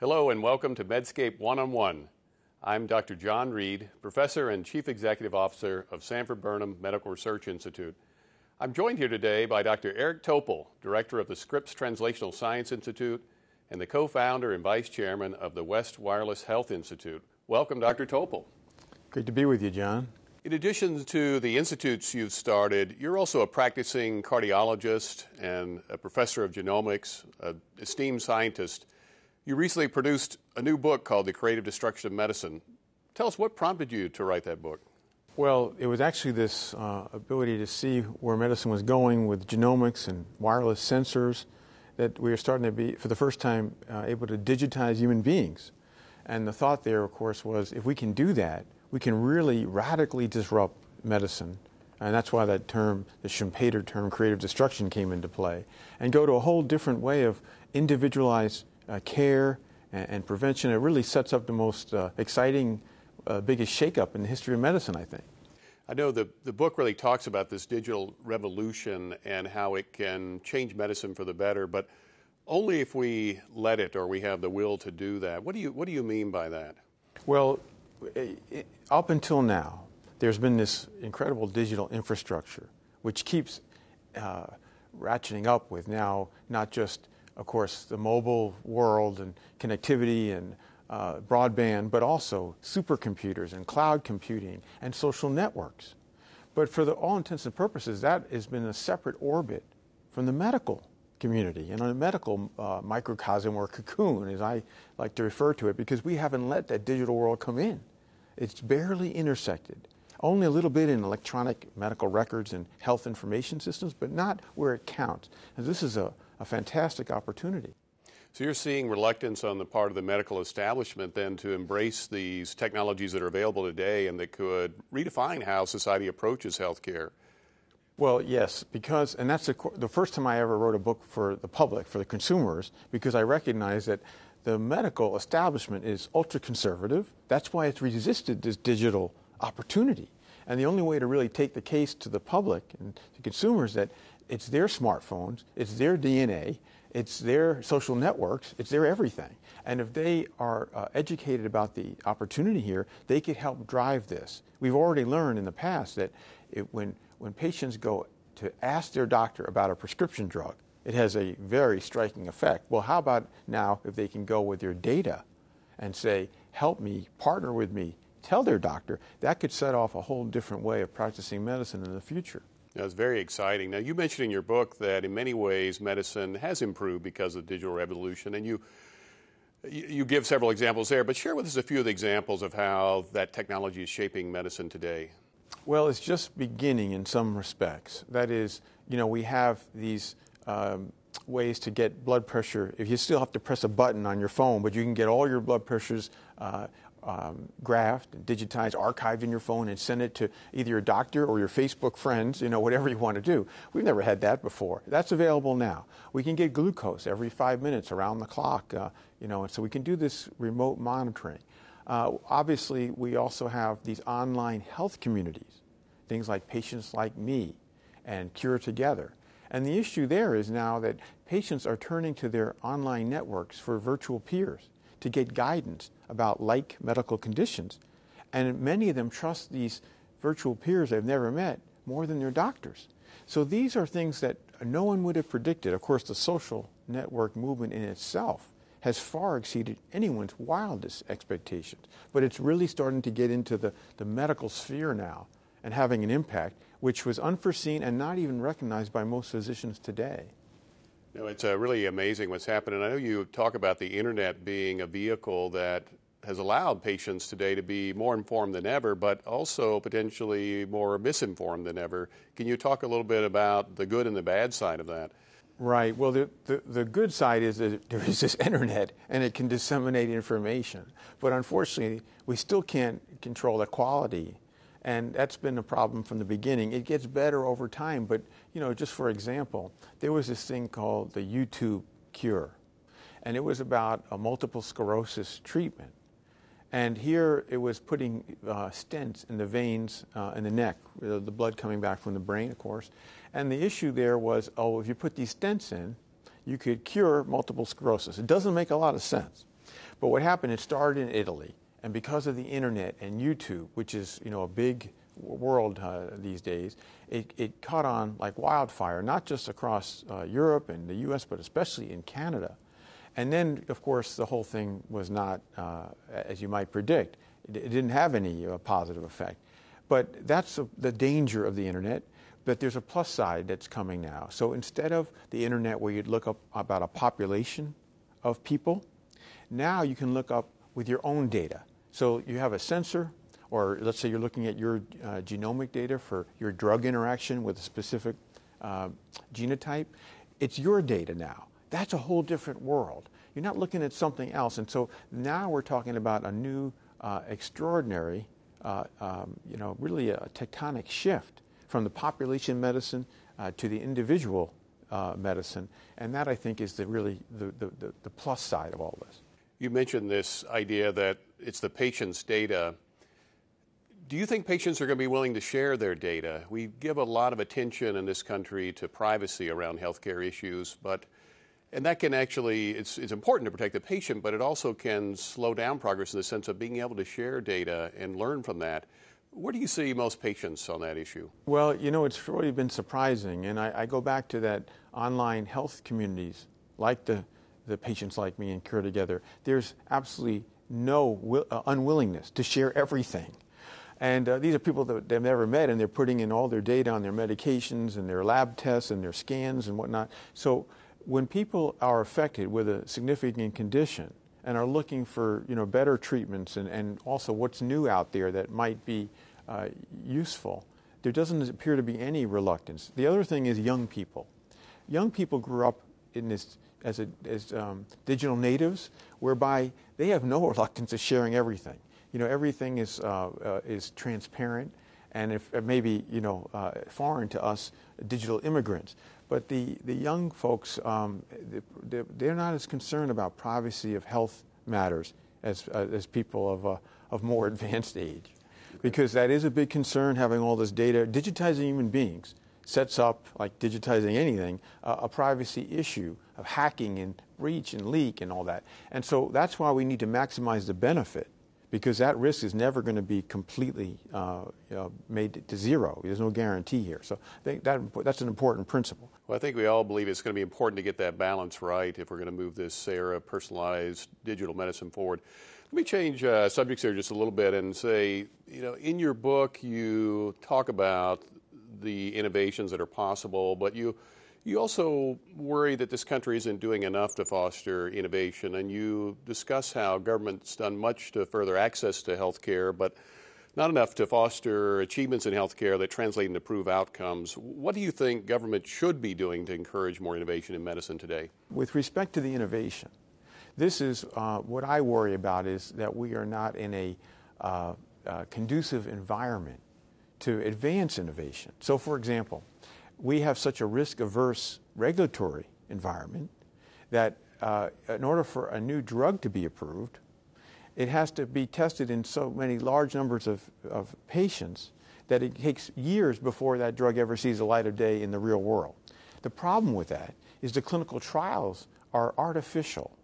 Hello and welcome to Medscape One-on-One. I'm Dr. John Reed, Professor and Chief Executive Officer of Sanford Burnham Medical Research Institute. I'm joined here today by Dr. Eric Topol, Director of the Scripps Translational Science Institute and the co-founder and Vice Chairman of the West Wireless Health Institute. Welcome, Dr. Topol. Great to be with you, John. In addition to the institutes you've started, you're also a practicing cardiologist and a professor of genomics, an esteemed scientist. You recently produced a new book called The Creative Destruction of Medicine. Tell us what prompted you to write that book. Well, it was actually this ability to see where medicine was going with genomics and wireless sensors that we were starting to be, for the first time, able to digitize human beings. And the thought there, of course, was if we can do that, we can really radically disrupt medicine. And that's why that term, the Schumpeter term, creative destruction, came into play. And go to a whole different way of individualized care and prevention. It really sets up the most exciting, biggest shakeup in the history of medicine, I think. I know the book really talks about this digital revolution and how it can change medicine for the better, but only if we let it or we have the will to do that. What do you mean by that? Well, up until now, there's been this incredible digital infrastructure, which keeps ratcheting up with now not just, of course, the mobile world and connectivity and broadband, but also supercomputers and cloud computing and social networks. But for all intents and purposes, that has been a separate orbit from the medical community and a medical microcosm or cocoon, as I like to refer to it, because we haven't let that digital world come in. It's barely intersected. Only a little bit in electronic medical records and health information systems, but not where it counts. And this is a fantastic opportunity. So you're seeing reluctance on the part of the medical establishment then to embrace these technologies that are available today and that could redefine how society approaches healthcare. Well, yes, because, and that's the first time I ever wrote a book for the public, for the consumers, because I recognize that the medical establishment is ultra-conservative. That's why it's resisted this digital opportunity. And the only way to really take the case to the public and to consumers that it's their smartphones, it's their DNA, it's their social networks, it's their everything. And if they are educated about the opportunity here, they could help drive this. We've already learned in the past that when patients go to ask their doctor about a prescription drug, it has a very striking effect. Well, how about now if they can go with their data and say, help me, partner with me, tell their doctor, that could set off a whole different way of practicing medicine in the future. That's very exciting. Now, you mentioned in your book that in many ways medicine has improved because of the digital revolution, and you give several examples there, but share with us a few of the examples of how that technology is shaping medicine today. Well, it's just beginning in some respects. That is, we have these ways to get blood pressure. If you still have to press a button on your phone, but you can get all your blood pressures graphed, digitized, archived in your phone and send it to either your doctor or your Facebook friends, whatever you want to do. We've never had that before. That's available now. We can get glucose every 5 minutes around the clock, and so we can do this remote monitoring. Obviously, we also have these online health communities, things like Patients Like Me and Cure Together. And the issue there is now that patients are turning to their online networks for virtual peers to get guidance about like medical conditions. And many of them trust these virtual peers they've never met more than their doctors. So these are things that no one would have predicted. Of course, the social network movement in itself has far exceeded anyone's wildest expectations. But it's really starting to get into the medical sphere now and having an impact, which was unforeseen and not even recognized by most physicians today. It's really amazing what's happened. And I know you talk about the internet being a vehicle that has allowed patients today to be more informed than ever, but also potentially more misinformed than ever. Can you talk a little bit about the good and the bad side of that? Right. Well, the good side is that there is this internet and it can disseminate information. But unfortunately, we still can't control the quality. And that's been a problem from the beginning. It gets better over time, but just for example, there was this thing called the YouTube Cure, and it was about a multiple sclerosis treatment. And here it was putting stents in the veins in the neck, the blood coming back from the brain, of course. And the issue there was, if you put these stents in, you could cure multiple sclerosis. It doesn't make a lot of sense. But what happened, it started in Italy. And because of the internet and YouTube, which is, a big world these days, it caught on like wildfire, not just across Europe and the U.S., but especially in Canada. And then, of course, the whole thing was not, as you might predict. It didn't have any positive effect. But that's the danger of the internet. But there's a plus side that's coming now. So instead of the internet where you'd look up about a population of people, now you can look up with your own data. So you have a sensor, or let's say you're looking at your genomic data for your drug interaction with a specific genotype. It's your data now. That's a whole different world. You're not looking at something else. And so now we're talking about a new, extraordinary, really a tectonic shift from the population medicine to the individual medicine. And that, I think, is really the plus side of all this. You mentioned this idea that it's the patient's data. Do you think patients are going to be willing to share their data? We give a lot of attention in this country to privacy around healthcare issues, and that can actually, it's important to protect the patient, but it also can slow down progress in the sense of being able to share data and learn from that. Where do you see most patients on that issue? Well, it's really been surprising, and I go back to that online health communities like the Patients Like Me and Cure Together. There's absolutely no unwillingness to share everything. And these are people that they've never met, and they're putting in all their data on their medications and their lab tests and their scans and whatnot. So when people are affected with a significant condition and are looking for better treatments and also what's new out there that might be useful, there doesn't appear to be any reluctance. The other thing is young people. Young people grew up in this as digital natives, whereby they have no reluctance to sharing everything. Everything is transparent, and if maybe foreign to us digital immigrants. But the young folks, they're not as concerned about privacy of health matters as people of more advanced age, because that is a big concern. Having all this data, digitizing human beings sets up, like digitizing anything, a privacy issue of hacking and breach and leak and all that. And so that's why we need to maximize the benefit, because that risk is never going to be completely made to zero. There's no guarantee here. So I think that's an important principle. Well, I think we all believe it's going to be important to get that balance right if we're going to move this era of personalized digital medicine forward. Let me change subjects here just a little bit and say, in your book you talk about the innovations that are possible, but you also worry that this country isn't doing enough to foster innovation, and you discuss how government's done much to further access to health care, but not enough to foster achievements in health care that translate into improved outcomes. What do you think government should be doing to encourage more innovation in medicine today? With respect to the innovation, this is what I worry about, is that we are not in a conducive environment to advance innovation. So, for example, we have such a risk-averse regulatory environment that in order for a new drug to be approved, it has to be tested in so many large numbers of patients that it takes years before that drug ever sees the light of day in the real world. The problem with that is the clinical trials are artificial.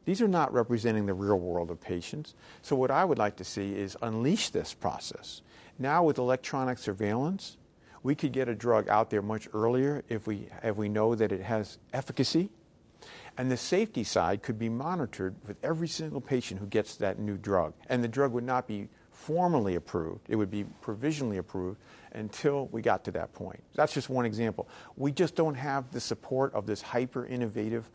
These are not representing the real world of patients. So what I would like to see is unleash this process. Now with electronic surveillance, we could get a drug out there much earlier if we know that it has efficacy. And the safety side could be monitored with every single patient who gets that new drug. And the drug would not be formally approved. It would be provisionally approved until we got to that point. That's just one example. We just don't have the support of this hyper-innovative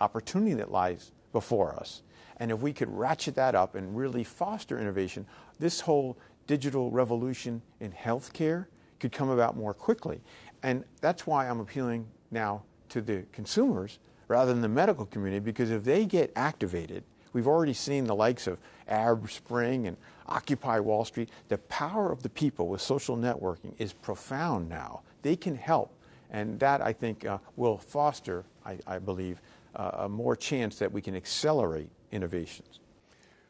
opportunity that lies before us. And if we could ratchet that up and really foster innovation, this whole digital revolution in healthcare could come about more quickly. And that's why I'm appealing now to the consumers rather than the medical community, because if they get activated, we've already seen the likes of Arab Spring and Occupy Wall Street. The power of the people with social networking is profound now. They can help, and that, I think, will foster, I believe, a more chance that we can accelerate innovations.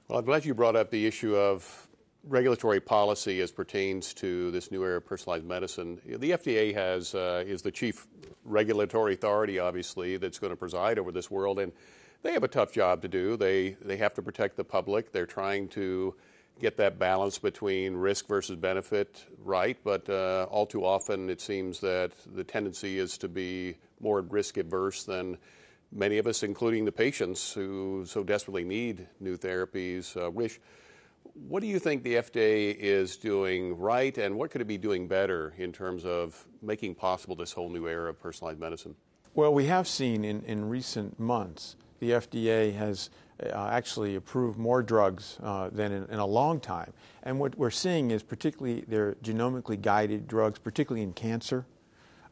Well, I'm glad you brought up the issue of regulatory policy as pertains to this new era of personalized medicine. The FDA is the chief regulatory authority, obviously, that's going to preside over this world, and they have a tough job to do. They have to protect the public. They're trying to get that balance between risk versus benefit right, but all too often it seems that the tendency is to be more risk averse than many of us, including the patients who so desperately need new therapies, wish. What do you think the FDA is doing right, and what could it be doing better in terms of making possible this whole new era of personalized medicine? Well, we have seen in recent months the FDA has actually approved more drugs than in a long time. And what we're seeing is particularly their genomically guided drugs, particularly in cancer,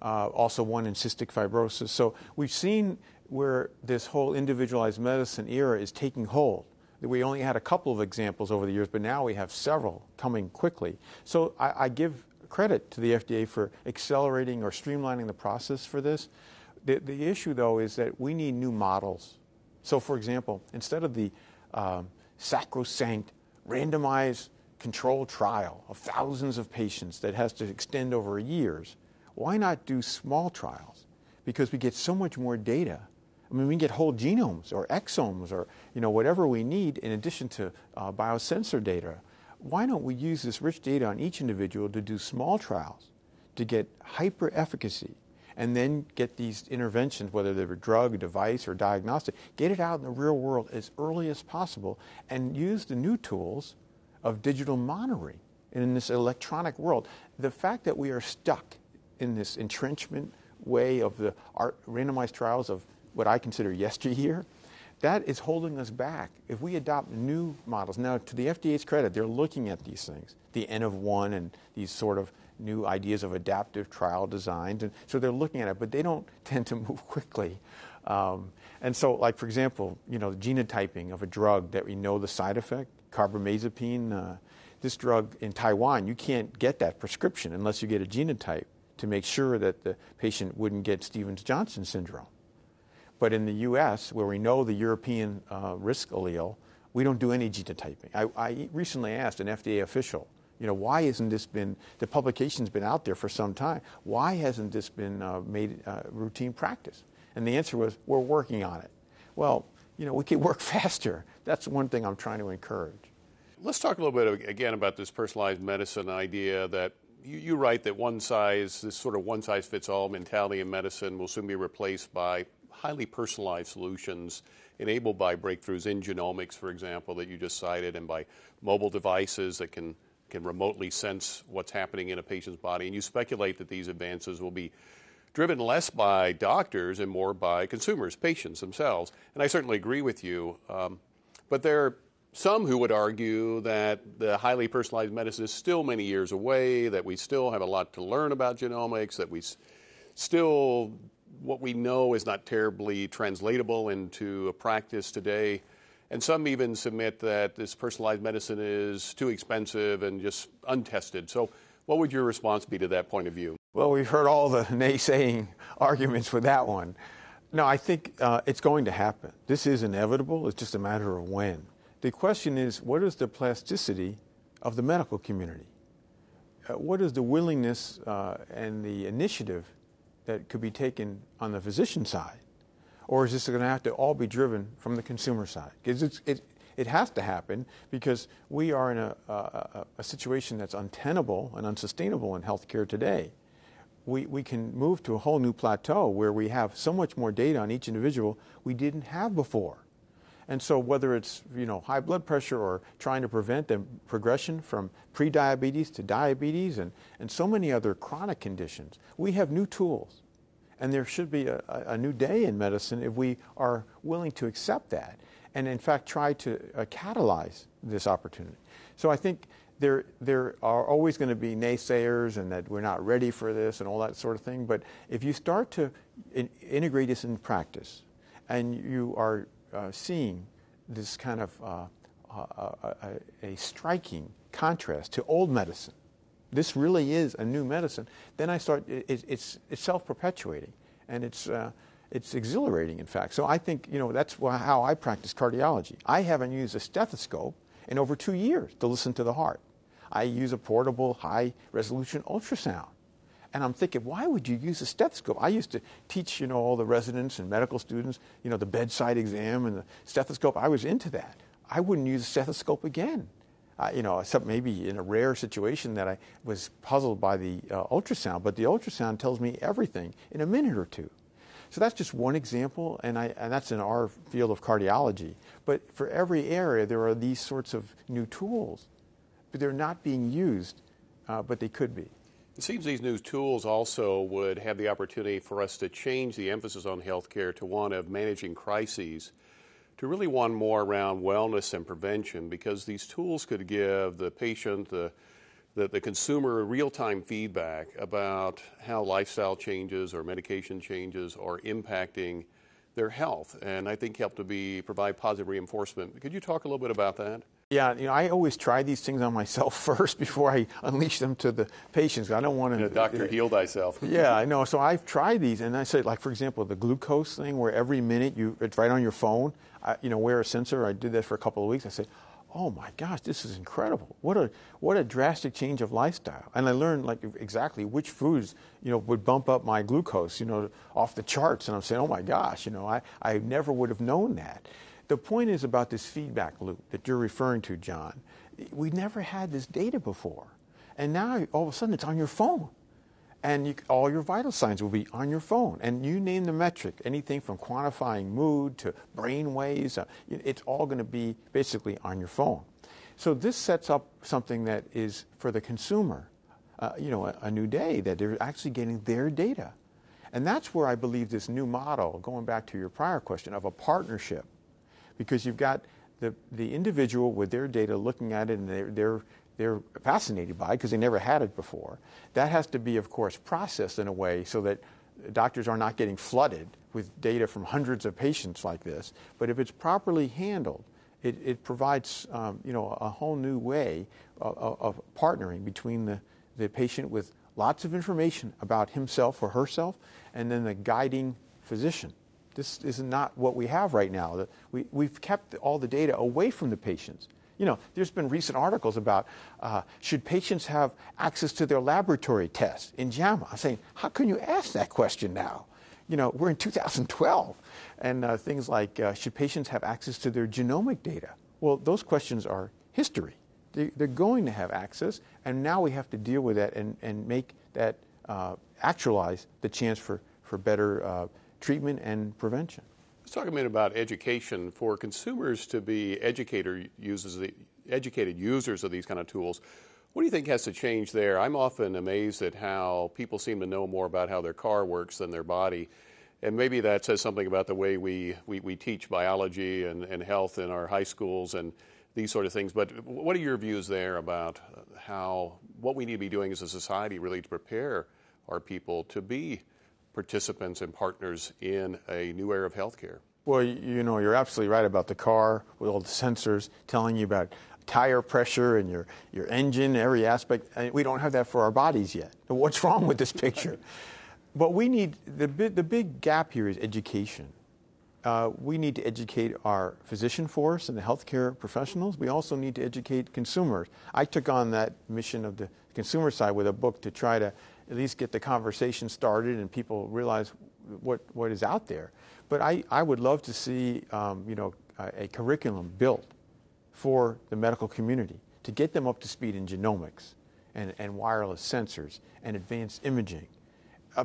also one in cystic fibrosis. So we've seen where this whole individualized medicine era is taking hold. We only had a couple of examples over the years, but now we have several coming quickly. So I give credit to the FDA for accelerating or streamlining the process for this. The issue, though, is that we need new models. So, for example, instead of the sacrosanct, randomized controlled trial of thousands of patients that has to extend over years, why not do small trials? Because we get so much more data. I mean, we can get whole genomes or exomes or whatever we need in addition to biosensor data. Why don't we use this rich data on each individual to do small trials to get hyper efficacy and then get these interventions, whether they're a drug, device, or diagnostic, get it out in the real world as early as possible and use the new tools of digital monitoring in this electronic world. The fact that we are stuck in this entrenchment way of the randomized trials of what I consider yesteryear, that is holding us back. If we adopt new models, now to the FDA's credit, they're looking at these things, the N of 1 and these sort of new ideas of adaptive trial designs, and so they're looking at it, but they don't tend to move quickly. And so, like for example, the genotyping of a drug that we know the side effect, carbamazepine, this drug in Taiwan, you can't get that prescription unless you get a genotype to make sure that the patient wouldn't get Stevens-Johnson syndrome. But in the U.S., where we know the European risk allele, we don't do any genotyping. I recently asked an FDA official, why hasn't this been, the publication's been out there for some time, why hasn't this been made routine practice? And the answer was, we're working on it. Well, we can work faster. That's one thing I'm trying to encourage. Let's talk a little bit again about this personalized medicine idea that you write that this sort of one-size-fits-all mentality in medicine will soon be replaced by highly personalized solutions enabled by breakthroughs in genomics, for example, that you just cited, and by mobile devices that can remotely sense what's happening in a patient's body. And you speculate that these advances will be driven less by doctors and more by consumers, patients themselves. And I certainly agree with you. But there are some who would argue that the highly personalized medicine is still many years away, that we still have a lot to learn about genomics, that what we know is not terribly translatable into a practice today. And some even submit that this personalized medicine is too expensive and just untested. So what would your response be to that point of view? Well, we've heard all the naysaying arguments with that one. No, I think it's going to happen. This is inevitable. It's just a matter of when. The question is, what is the plasticity of the medical community? What is the willingness and the initiative that could be taken on the physician side? Or is this going to have to all be driven from the consumer side? Because it has to happen because we are in a situation that's untenable and unsustainable in healthcare today. We can move to a whole new plateau where we have so much more data on each individual we didn't have before. And so whether it's high blood pressure or trying to prevent the progression from prediabetes to diabetes and so many other chronic conditions, we have new tools. And there should be a new day in medicine if we are willing to accept that and, in fact, try to catalyze this opportunity. So I think there are always going to be naysayers and that we're not ready for this and all that sort of thing. But if you start to integrate this in practice and you are seeing this kind of a striking contrast to old medicine, this really is a new medicine, then it's self-perpetuating, and it's exhilarating, in fact. So I think, that's how I practice cardiology. I haven't used a stethoscope in over 2 years to listen to the heart. I use a portable, high-resolution ultrasound. And I'm thinking, why would you use a stethoscope? I used to teach, all the residents and medical students, the bedside exam and the stethoscope. I was into that. I wouldn't use a stethoscope again. Except maybe in a rare situation that I was puzzled by the ultrasound. But the ultrasound tells me everything in a minute or two. So that's just one example, and that's in our field of cardiology. But for every area, there are these sorts of new tools. But they're not being used, but they could be. It seems these new tools also would have the opportunity for us to change the emphasis on healthcare to one of managing crises, to really one more around wellness and prevention, because these tools could give the patient, the consumer, real-time feedback about how lifestyle changes or medication changes are impacting their health, and I think help to provide positive reinforcement. Could you talk a little bit about that? Yeah, I always try these things on myself first before I unleash them to the patients. I don't want to... Doctor, heal thyself. Yeah, I know. So I've tried these, and I say, like, for example, the glucose thing, where every minute it's right on your phone. Wear a sensor. I did that for a couple of weeks. I said, oh my gosh, this is incredible. What a drastic change of lifestyle. And I learned exactly which foods, would bump up my glucose, off the charts. And I'm saying, oh my gosh, I never would have known that. The point is about this feedback loop that you're referring to, John. We never had this data before. And now, all of a sudden, it's on your phone. And all your vital signs will be on your phone. And you name the metric, anything from quantifying mood to brain waves, it's all going to be basically on your phone. So this sets up something that is, for the consumer, a new day, that they're actually getting their data. And that's where I believe this new model, going back to your prior question, of a partnership, because you've got the individual with their data looking at it, and they're fascinated by it because they never had it before. That has to be, of course, processed in a way so that doctors are not getting flooded with data from hundreds of patients like this. But if it's properly handled, it provides a whole new way of partnering between the patient with lots of information about himself or herself, and then the guiding physician. This is not what we have right now. We've kept all the data away from the patients. There's been recent articles about should patients have access to their laboratory tests in JAMA. I'm saying, how can you ask that question now? We're in 2012. And things like, should patients have access to their genomic data? Well, those questions are history. They're going to have access, and now we have to deal with that and make that actualize the chance for better treatment and prevention. Let's talk a minute about education. For consumers to be educated users of these kind of tools, what do you think has to change there? I'm often amazed at how people seem to know more about how their car works than their body. And maybe that says something about the way we teach biology and health in our high schools and these sort of things. But what are your views there about what we need to be doing as a society really to prepare our people to be participants and partners in a new era of healthcare? Well, you're absolutely right about the car with all the sensors telling you about tire pressure and your engine, every aspect. We don't have that for our bodies yet. What's wrong with this picture? But we need, the big gap here is education. We need to educate our physician force and the healthcare professionals. We also need to educate consumers. I took on that mission of the consumer side with a book to try to at least get the conversation started and people realize what is out there. But I would love to see a curriculum built for the medical community to get them up to speed in genomics and wireless sensors and advanced imaging.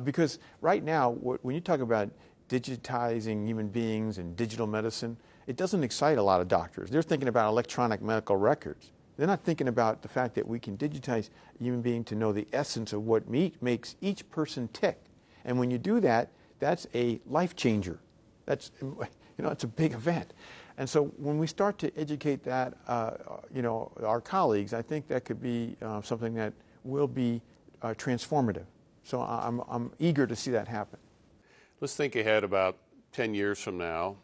Because right now, when you talk about digitizing human beings and digital medicine, it doesn't excite a lot of doctors. They're thinking about electronic medical records. They're not thinking about the fact that we can digitize a human being to know the essence of what makes each person tick. And when you do that, that's a life changer. It's a big event. And so when we start to educate that, our colleagues, I think that could be something that will be transformative. So I'm eager to see that happen. Let's think ahead about 10 years from now.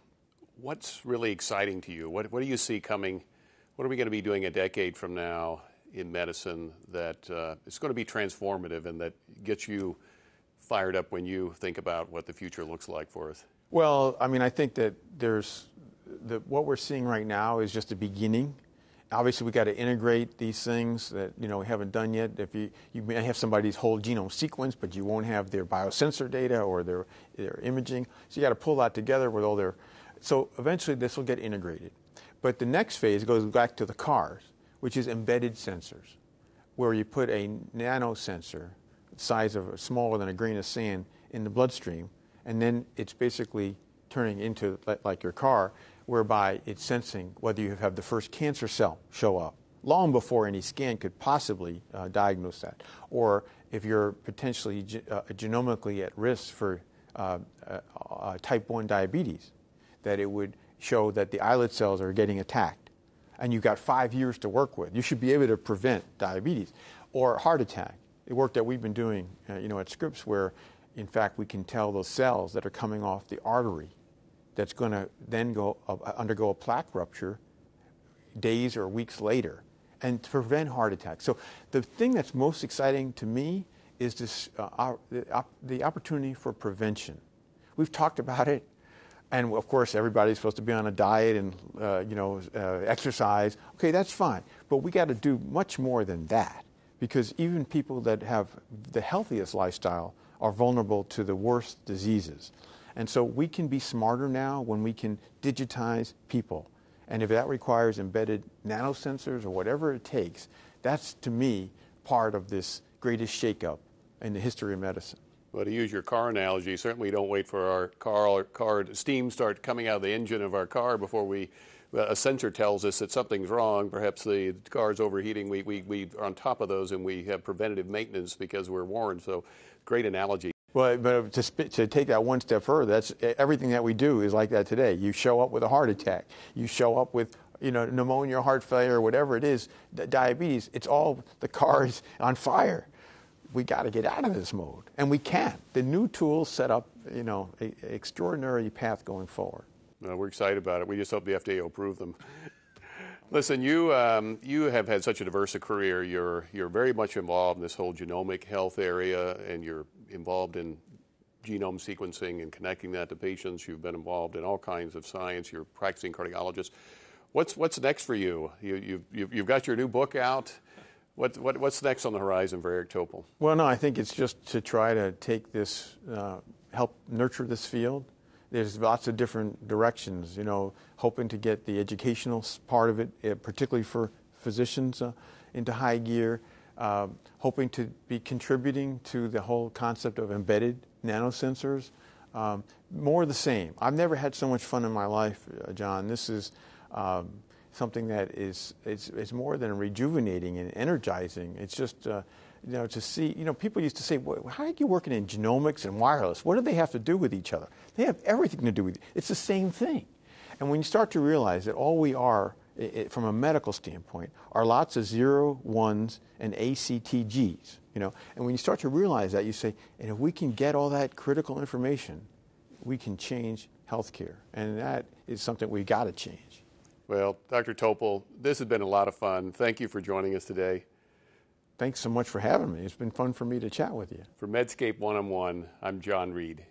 What's really exciting to you? What do you see coming? What are we going to be doing a decade from now in medicine that is going to be transformative and that gets you fired up when you think about what the future looks like for us? Well, I think that what we're seeing right now is just a beginning. Obviously, we got to integrate these things that we haven't done yet. If you may have somebody's whole genome sequence, but you won't have their biosensor data or their imaging. So you got to pull that together with all their. So eventually, this will get integrated. But the next phase goes back to the cars, which is embedded sensors, where you put a nano sensor, the size of smaller than a grain of sand, in the bloodstream, and then it's basically turning into like your car, whereby it's sensing whether you have the first cancer cell show up long before any scan could possibly diagnose that, or if you're potentially genomically at risk for type 1 diabetes, that it would show that the islet cells are getting attacked, and you've got 5 years to work with. You should be able to prevent diabetes or heart attack. The work that we've been doing at Scripps, where in fact we can tell those cells that are coming off the artery that's going to then undergo a plaque rupture days or weeks later, and to prevent heart attacks. So the thing that's most exciting to me is this, the opportunity for prevention. We've talked about it, and of course everybody's supposed to be on a diet and exercise. Okay, that's fine, but we got to do much more than that, because even people that have the healthiest lifestyle are vulnerable to the worst diseases. And so we can be smarter now when we can digitize people. And if that requires embedded nanosensors or whatever it takes, that's, to me, part of this greatest shakeup in the history of medicine. Well, to use your car analogy, certainly don't wait for our car steam start coming out of the engine of our car before a sensor tells us that something's wrong. Perhaps the car's overheating. We are on top of those, and we have preventative maintenance because we're warned. So great analogy. Well, but to take that one step further, that's everything that we do is like that today. You show up with a heart attack. You show up with pneumonia, heart failure, whatever it is, diabetes. It's all the car is on fire. We got to get out of this mode, and we can. The new tools set up an extraordinary path going forward. We're excited about it. We just hope the FDA will approve them. Listen, you have had such a diverse career. You're very much involved in this whole genomic health area, and you're involved in genome sequencing and connecting that to patients. You've been involved in all kinds of science. You're a practicing cardiologist. What's next for you? You've got your new book out. What's next on the horizon for Eric Topol? Well, no, I think it's just to try to take this, help nurture this field. There's lots of different directions, hoping to get the educational part of it, particularly for physicians, into high gear, hoping to be contributing to the whole concept of embedded nanosensors. More of the same. I've never had so much fun in my life, John. This is something that is more than rejuvenating and energizing. It's just to see, people used to say, well, how are you working in genomics and wireless? What do they have to do with each other? They have everything to do with it. It's the same thing. And when you start to realize that all we are, from a medical standpoint, are lots of 0, 1s, and ACTGs, and when you start to realize that, you say, and if we can get all that critical information, we can change healthcare. And that is something we've got to change. Well, Dr. Topol, this has been a lot of fun. Thank you for joining us today. Thanks so much for having me. It's been fun for me to chat with you. For Medscape One-on-One, I'm John Reed.